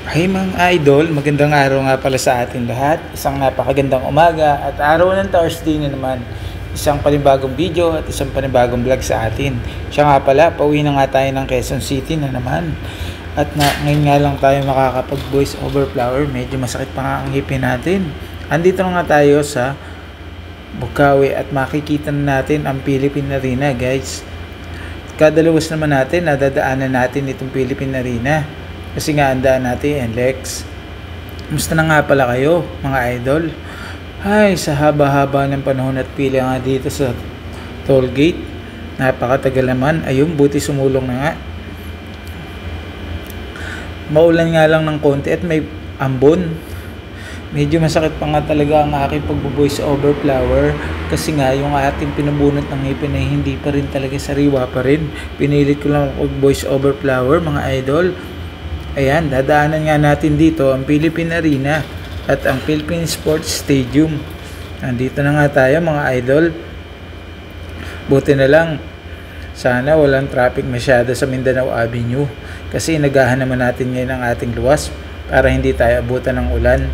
Hey mga idol, magandang araw nga pala sa atin lahat. Isang napakagandang umaga at araw ng Thursday na naman. Isang panibagong video at isang panibagong vlog sa atin. Siya nga pala, pauwi na nga tayo ng Quezon City na naman. At ngayon nga lang tayo makakapag voice over flower. Medyo masakit pa nga ang ngipin natin. Andito na nga tayo sa Bukawi at makikita na natin ang Philippine Arena, guys. Kadalawas naman natin, nadadaanan natin itong Philippine Arena. Kasi nga andaan natin, Lex. Musta na nga pala kayo, mga idol? Ay, sa haba-haba ng panahon at pila nga dito sa toll gate. Napakatagal naman. Ayun, buti sumulong na nga. Maulan nga lang ng konti at may ambon. Medyo masakit pa nga talaga ang aking pagbo-voice over flower. Kasi nga, yung ating pinabunot ng ngipin ay hindi pa rin talaga sariwa pa rin. Pinilit ko lang mag-voice over flower, mga idol. Ayan, dadaanan nga natin dito ang Philippine Arena at ang Philippine Sports Stadium. Nandito na nga tayo, mga idol. Buti na lang, sana walang traffic masyado sa Mindanao Avenue. Kasi nagahan naman natin ngayon ang ating luwas para hindi tayo abutan ng ulan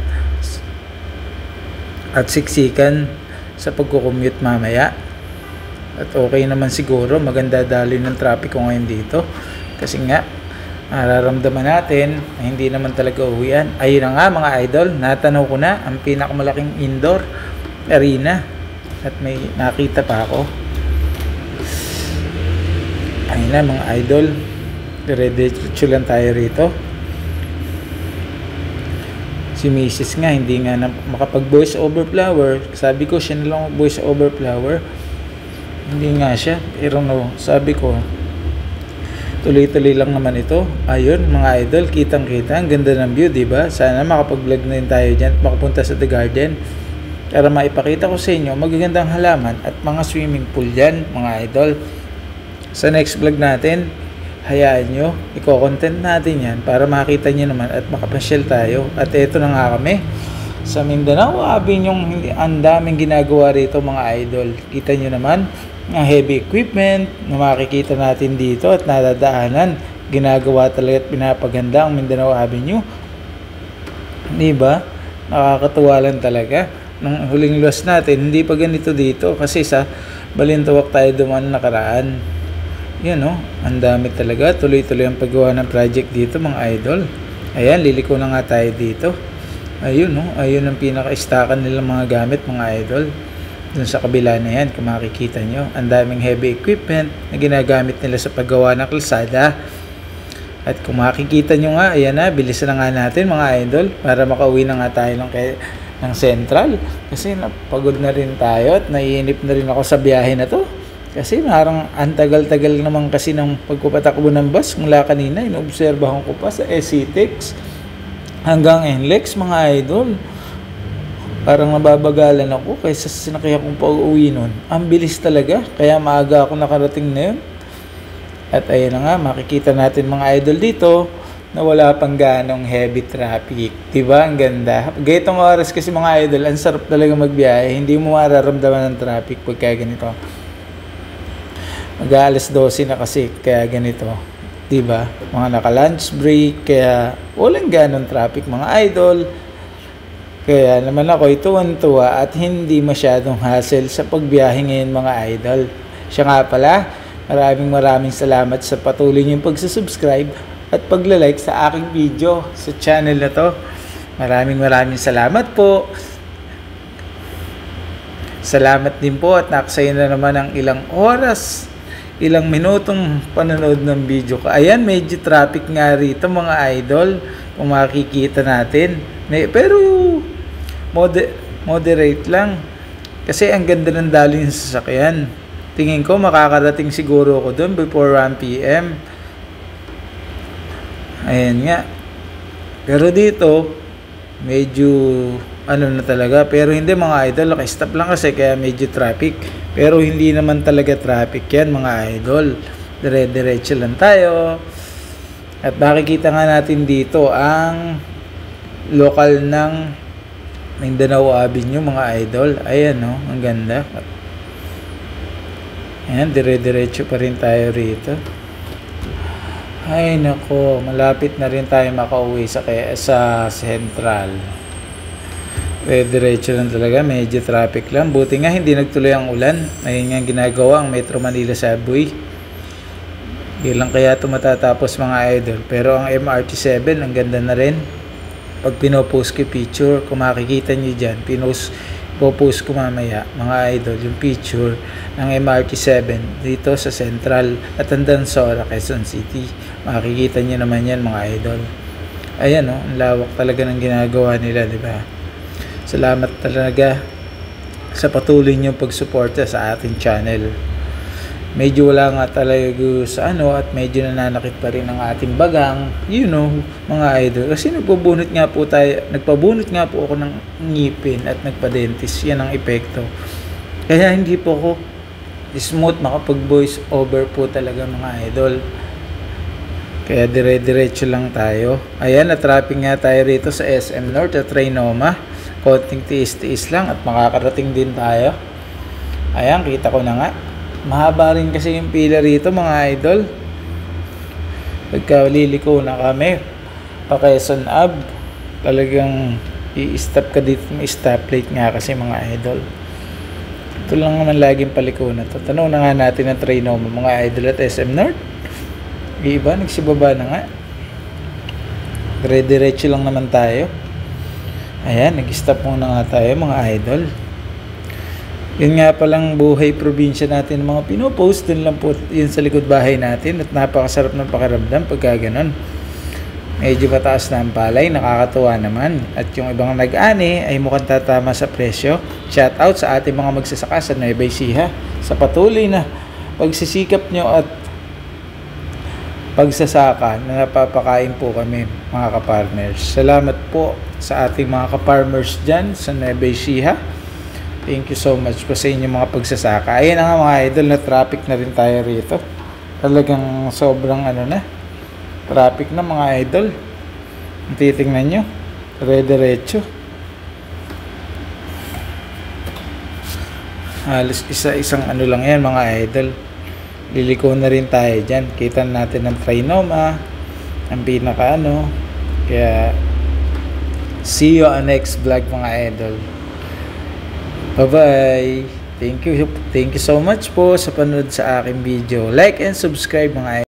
at siksikan sa pagkukommute mamaya. At okay naman siguro, maganda daloy ng traffic ko ngayon dito. Kasi nga, nararamdaman natin na hindi naman talaga uwian. Ayun na nga, mga idol, natanaw ko na ang pinakamalaking indoor arena at may nakita pa ako. Ayun na, mga idol, dire-diretso lang tayo rito. Si Mrs. nga hindi nga makapag voice over flower. Sabi ko siya na lang voice over flower, hindi nga siya. Pero no, sabi ko tuloy-tuloy lang naman ito. Ayun, mga idol, kitang-kita. Ang ganda ng view, diba? Sana makapag-vlog na rin tayo dyan at makapunta sa The Garden para maipakita ko sa inyo magagandang halaman at mga swimming pool dyan, mga idol. Sa next vlog natin, hayaan nyo, i-content natin yan para makita nyo naman at makapasyal tayo. At eto na nga kami sa Mindanao. Yung ang daming ginagawa rito, mga idol. Kita nyo naman ang heavy equipment na makikita natin dito at nadadaanan. Ginagawa talaga at pinapaganda ang Mindanao Avenue. Diba? Nakakatuwa lang talaga. Nung huling luwas natin, hindi pa ganito dito kasi sa Balintawak tayo dumaan nakaraan. Yan o, ang dami talaga. Tuloy-tuloy ang paggawa ng project dito, mga idol. Ayan, liliko na nga tayo dito. Ayun o, ayun ang pinaka-stakan nilang mga gamit, mga idol. Dun sa kabila na yan, kung makikita nyo, ang daming heavy equipment na ginagamit nila sa paggawa ng kalsada. At kung makikita nyo nga, ayan na, bilisan na nga natin, mga idol, para makauwi na nga tayo ng Central. Kasi napagod na rin tayo at naiinip na rin ako sa biyahe na to. Kasi parang antagal-tagal naman kasi ng pagpapatakbo ng bus. Mula kanina, inoobserbahan ko pa sa SCTEX hanggang NLEX, mga idol. Parang nababagalan ako kaysa sinakyan kong pag-uwi nun. Ang bilis talaga, kaya maaga ako nakarating na yun. At ayun na nga, makikita natin, mga idol, dito na wala pang ganong heavy traffic. Diba? Ang ganda. Gaytong oras kasi, mga idol, ang sarap talaga magbiyahe. Hindi mo mararamdaman ng traffic pagka ganito. Mag-aalas 12 na kasi, kaya ganito. Diba? Mga naka-lunch break, kaya walang ganon traffic, mga idol. Kaya naman ako tuwan-tuwa at hindi masyadong hassle sa pagbiyahe ngayon, mga idol. Siya nga pala, maraming salamat sa patuloy niyong pagsusubscribe at paglalike sa aking video sa channel na to. Maraming salamat po. Salamat din po at naksaya na naman ang ilang oras, ilang minutong panonood ng video ko. Ayan, medyo traffic nga rito, mga idol, kung makikita natin. Pero moderate lang. Kasi ang ganda ng daloy ng sasakyan. Tingin ko makakarating siguro ako doon before 1 PM. Ayan nga. Pero dito, medyo na talaga. Pero hindi, mga idol, naka-stop lang kasi kaya medyo traffic. Pero hindi naman talaga traffic yan, mga idol. Dire-diretso lang tayo. At makikita nga natin dito ang lokal ng Mindanao Avenue, mga idol. Ayan o, ang ganda. Ayan, dire-diretso pa rin tayo rito. Ay nako, malapit na rin tayo makauwi sa Central. Diretso lang talaga, medyo traffic lang. Buti nga hindi nagtuloy ang ulan. Ayun nga ginagawa ang Metro Manila Subway. Bilang kaya ito matatapos mga idol. Pero ang MRT7, ang ganda na rin. Pag pinopost ko picture, kung makikita nyo dyan, popost ko mamaya mga idol yung picture ng MRT7 dito sa Central at Andansora, Quezon City. Makikita nyo naman yan mga idol. Ayan o, ang lawak talaga ng ginagawa nila, di ba? Salamat talaga sa patuloy nyo pagsuporta sa ating channel. Medyo wala nga talaga sa at medyo nananakit pa rin ang ating bagang, mga idol. Kasi nagpabunot nga po ako ng ngipin at nagpa-dentist. Yan ang epekto. Kaya hindi po ako smooth makapag-voice over po talaga mga idol. Kaya dire-diretso lang tayo. Ayan, na-traffic nga tayo rito sa SM North at Trinoma. Konting tiis-tiis lang at makakarating din tayo. Ayan, kita ko na nga. Mahaba rin kasi yung pila rito mga idol. Pagka liliko na kami pa Quezon Ave, talagang i-stop ka dito. May stoplight nga kasi mga idol. Ito lang naman laging paliko na to. Tanong na nga natin ang Trinoma mga idol at SM North. Iba, nagsibaba na nga. Dire-diretso lang naman tayo. Ayan, nag-stop muna nga tayo mga idol. Yun nga palang buhay probinsya natin mga pinopost. Dun lang po yun sa likod bahay natin. At napakasarap ng pakiramdam pagka ganun. Medyo mataas na ang palay, nakakatuwa naman. At yung ibang nag-ani ay mukhang tatama sa presyo. Shout out sa ating mga magsasaka sa Nueva Ecija sa patuloy na pagsisikap nyo at pagsasaka na napapakain po kami mga kaparmers. Salamat po sa ating mga kaparmers dyan sa Nueva Ecija. Thank you so much po sa inyong mga pagsasaka. Ayan na nga mga idol, na traffic na rin tayo rito. Talagang sobrang traffic na mga idol. Titingnan nyo, dire-diretso. Halos isang lang yan mga idol. Liliko na rin tayo dyan. Kita natin ang Trinoma, ang pinaka Kaya see you on next vlog mga idol. Bye-bye. Thank you so much po sa panood sa aking video. Like and subscribe mga idol.